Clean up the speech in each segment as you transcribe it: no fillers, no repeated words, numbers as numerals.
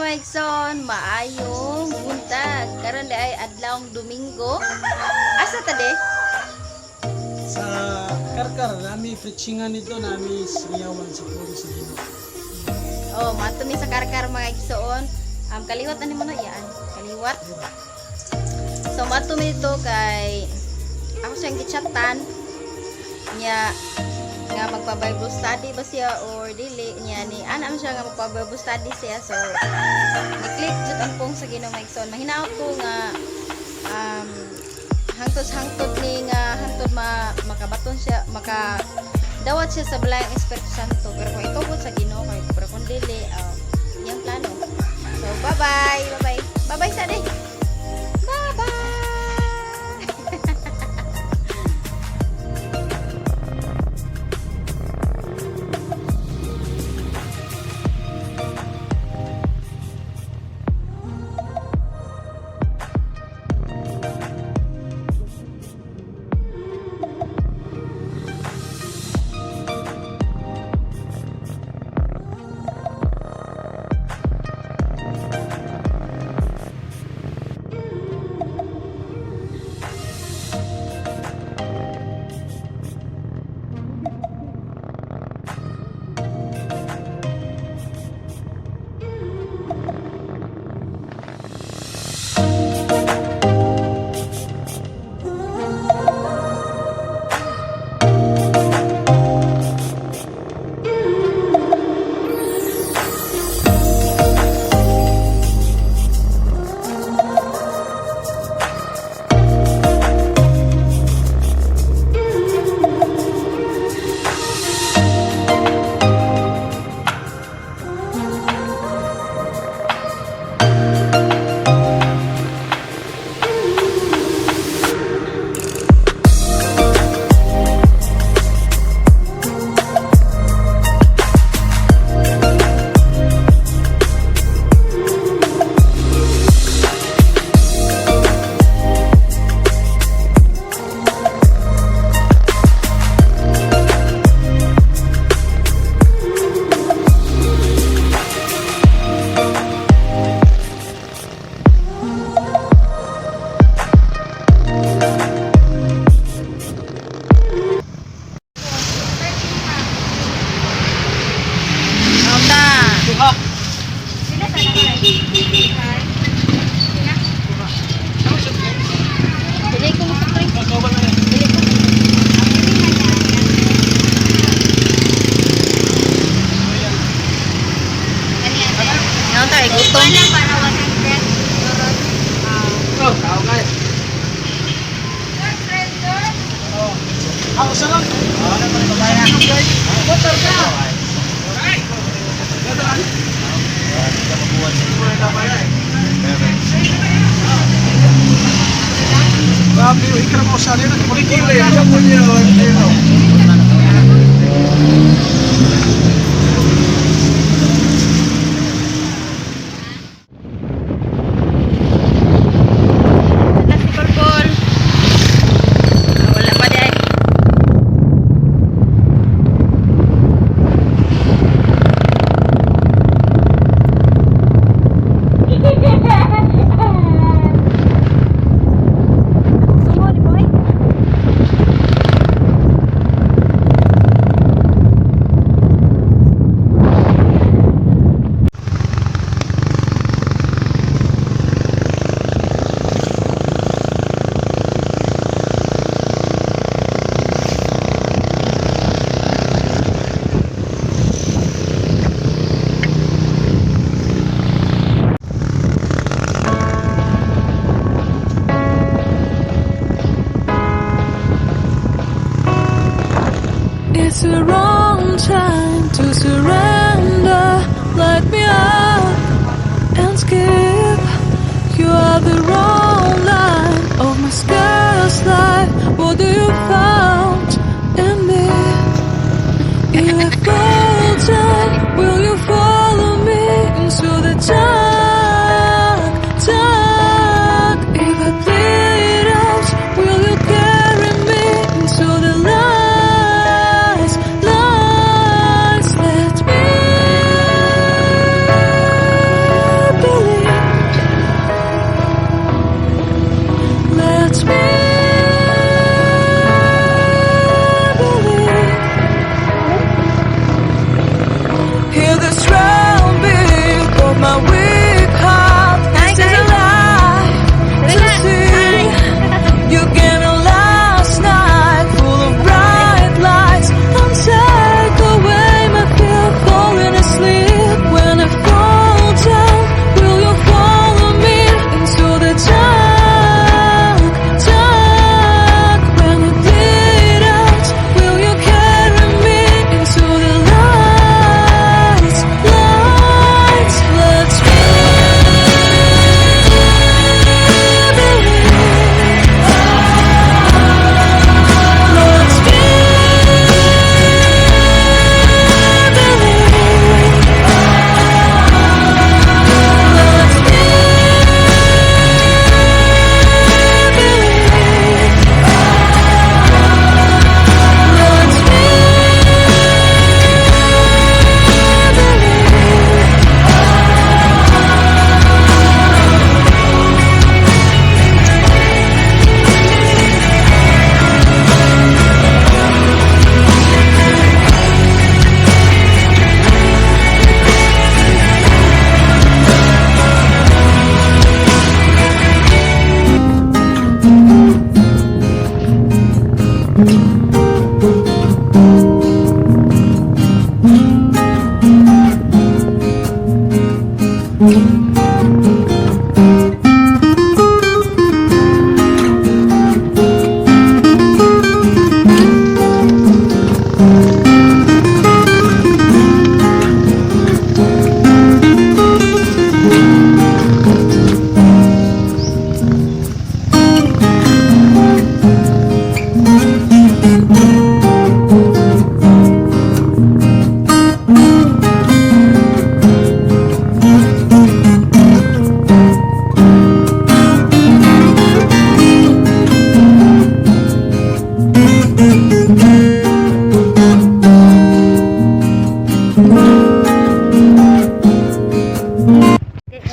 Maigson, maayong buntag. Karon di ay adlawng Domingo. Asa ta de? Sa Karkar, nami preachingan nito, nami siyawan sa puro sa Ginoo. Oh, mato mi sa Karkar mga igsoon. Kaliwat ani mo na yan. Kaliwat. So mato mi dito kay ako siyang gichatan niya nga magpa-Bible study ba siya or dili niya ni ana siya nga magpa-Bible study siya. So ni-click jud ang pong sa Ginoo Maigsoon. Mahinaot ko nga hangtod ni nga hangtod makabaton siya, dawat siya sa balayang Espiritu Santo. Pero kung itugod sa Ginoo kay pero kung dili yang plano. So bye-bye sa day. Bye-bye. Ako sa lang. Motor ka. Grabe, ikram mo sa alin. Kulikili.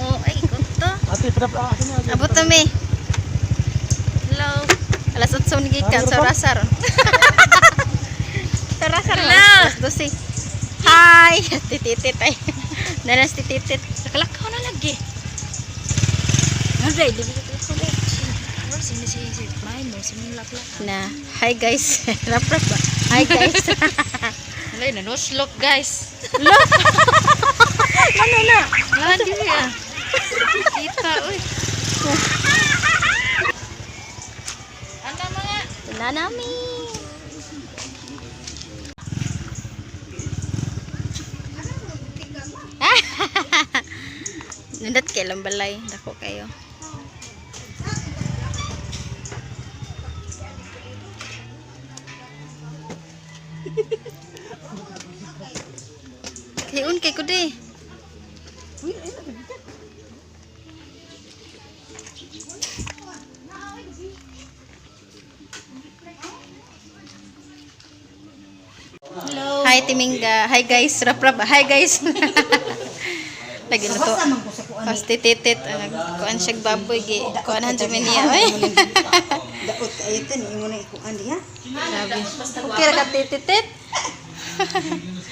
Oh, ay, ikot to. Ate, padap akin na. Abot kami. Hello. Alas 8 ni gikan sa rasar. Sa rasar na. Alas 12. Hi. Tititit ay. Nanas tititit. Nakalakaw na lagi. Nanday, di ba ito ulit? Sini main mo, sinulaklak. Na. Hi guys. Rap ba? Hi guys. Alay na, no slope guys. Ano na? Wala di ya. Kita, uy. Ano mga? Tina namin. Nindot kay lambalay. Dako kayo. Kayon kay ko di. Hello. Hi Timinga. Hi guys. Rap. Hi guys. Lagi na to. Pas tititit. Kuan siya baboy. Kuanan dyan niya. Ay. Daot kayo ito, ni mo na ikuan diha. Sabi. Okay ra ka tititit.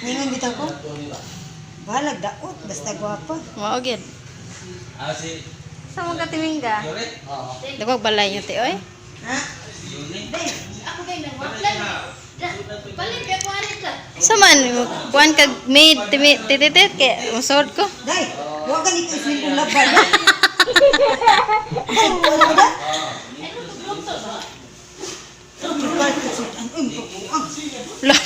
Ningon bitaw ko. Balag daot, basta gwapa. Mao gid. Sa mga Timinga. Dagwag balay niyo ti oy. Ha? Sa man kuan kag maid tititit kay musod ko. Day, wa ka ni kismin kung laban. Lo.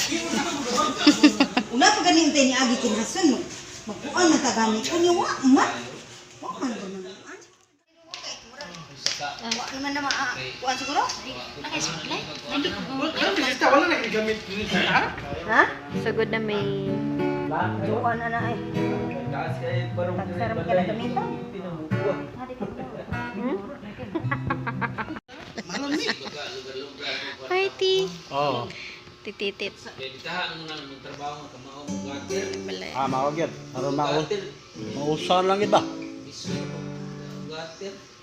Una pa ganing tay ni agi kinason mo. Magkuan na tagani ko ni wa man. Wa man ko naman. Wa man na kuan siguro? Ha? Sagod na may Kuan na ay. Tagsarap ka na gamitan. Hi ti. Oo. Tititit. Balay. Mawag yan. Aron mausan lang ito.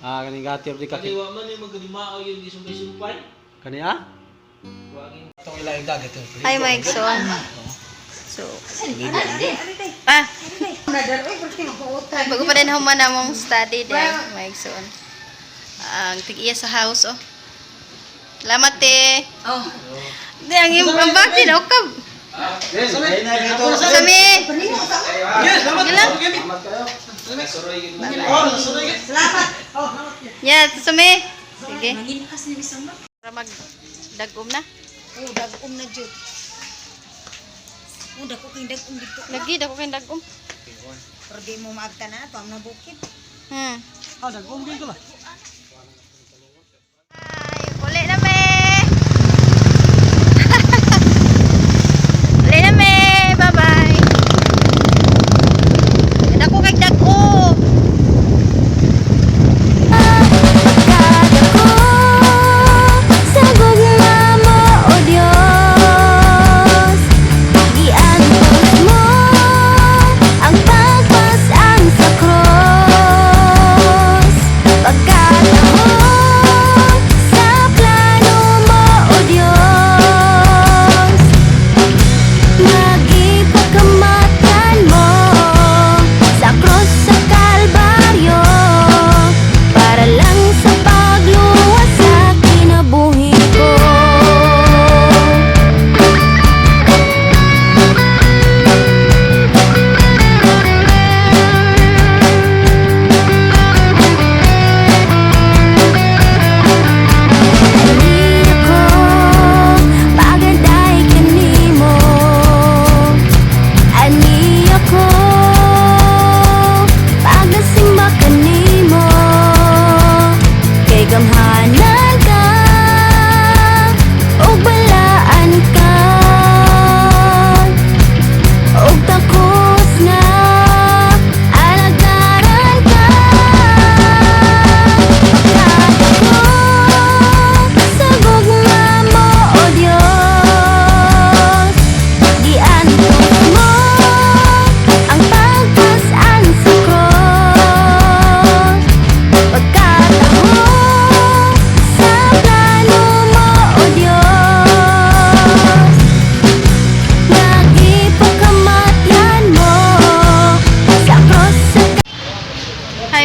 Kaning gatir di kaki. Kaniwa man yung maglimao yung isumpay-sumpay. Kaniya? Itong ilang dagat ito. Hi Mike Son. So, ah, Nadaroy ko siya mapuutay. bago pa din human namong study din, Mike Son. Ang tig-iya sa house, oh. Salamat, te. Oh. Di, ang bakit, okab. Sami. Gilang. Salamat. Oh. Yeah, sami. Sige. Nangilakas ni Bisamba. Para mag-dagom na. Oh, dagom na jud. Oh, dako kay dagom dito. Lagi, dako kayong dagom. Pero di mo maagta na pam na bukid. Dagong din ko lang. Ay, uli na me. Uli na me. Bye-bye. Dako kay dagom. Pagka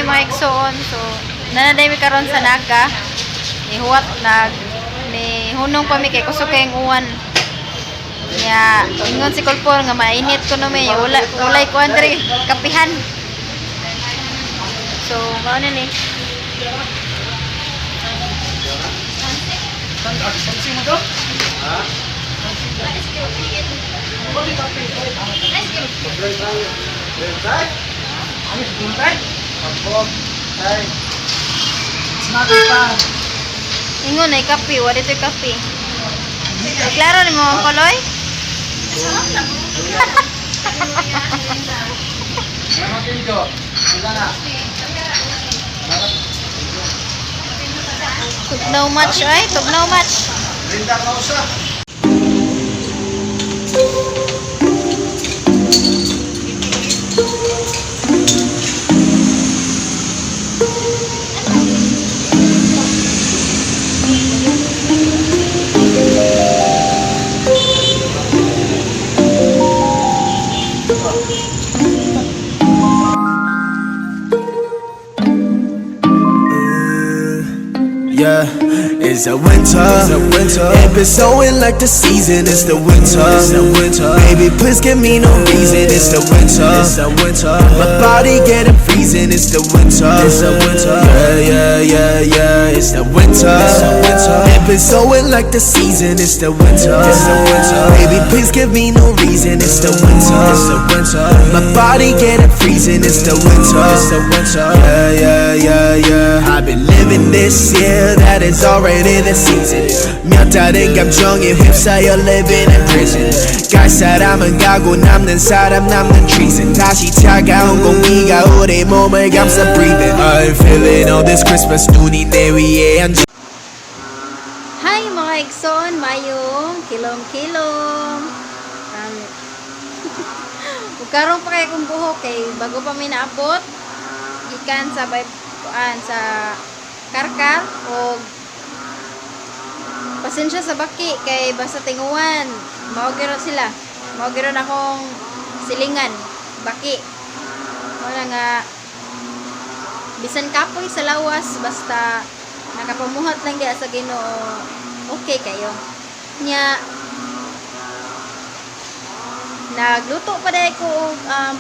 mga igsoon. So, nanaday mi karon sa Naga. Ihuwat ni hunong pa mi kay kusog kayong uwan. Ya, ingon si Kulpor nga mainit ko no may ulay ko andre kapihan. So, mao na ni. Ingon ay kape, wala ito kape. Klaro ni mo ang koloy? Tugnaw much ay, tugnaw much. Yeah, it's a winter. It been snowing like the season. It's the winter. Baby, please give me no reason. It's the winter. My body getting freezing. It's the winter. Yeah. It's the winter. It been snowing like the season. It's the winter. Baby, please give me no reason. It's the winter. My body getting freezing. It's the winter. Yeah. I've been living this year. That is already the season. 몇 달은 감정에 휩싸여 living in prison. 갈 사람은 가고 남는 사람 남는 treason. 다시 차가운 공기가 우리 몸을 감싸 breathing. I'm feeling all this Christmas 눈이 내 위에 앉아. Hi mga igsoon, mayong kilom. Karon pa kay kung buhok kay bago pa mi naabot gikan sa sa karkar o pasensya sa baki kay basta tinguan mao gyud sila mao gyud akong silingan baki wala nga bisan kapoy sa lawas basta nakapamuhat lang diya sa Ginoo okay kayo nya nagluto pa dahil ko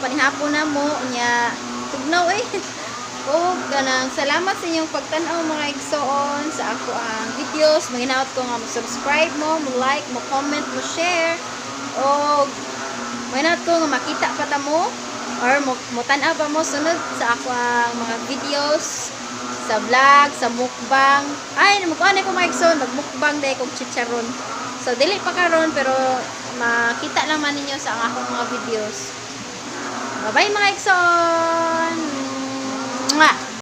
panihapon na mo nya tugnaw o ganang salamat sa inyong pagtanaw mga igsoon sa ako ang videos maginaot ko nga mo-subscribe mo like mo comment mo share o maginaot ko nga makita pa ta mo or mo tanaw pa mo sunod sa ako ang mga videos sa vlog sa mukbang ay namukuan ko mga igsoon nagmukbang dahil kong chicharon so dili pa karon pero makita naman ninyo sa akong mga videos bye bye mga igsoon. Mwah!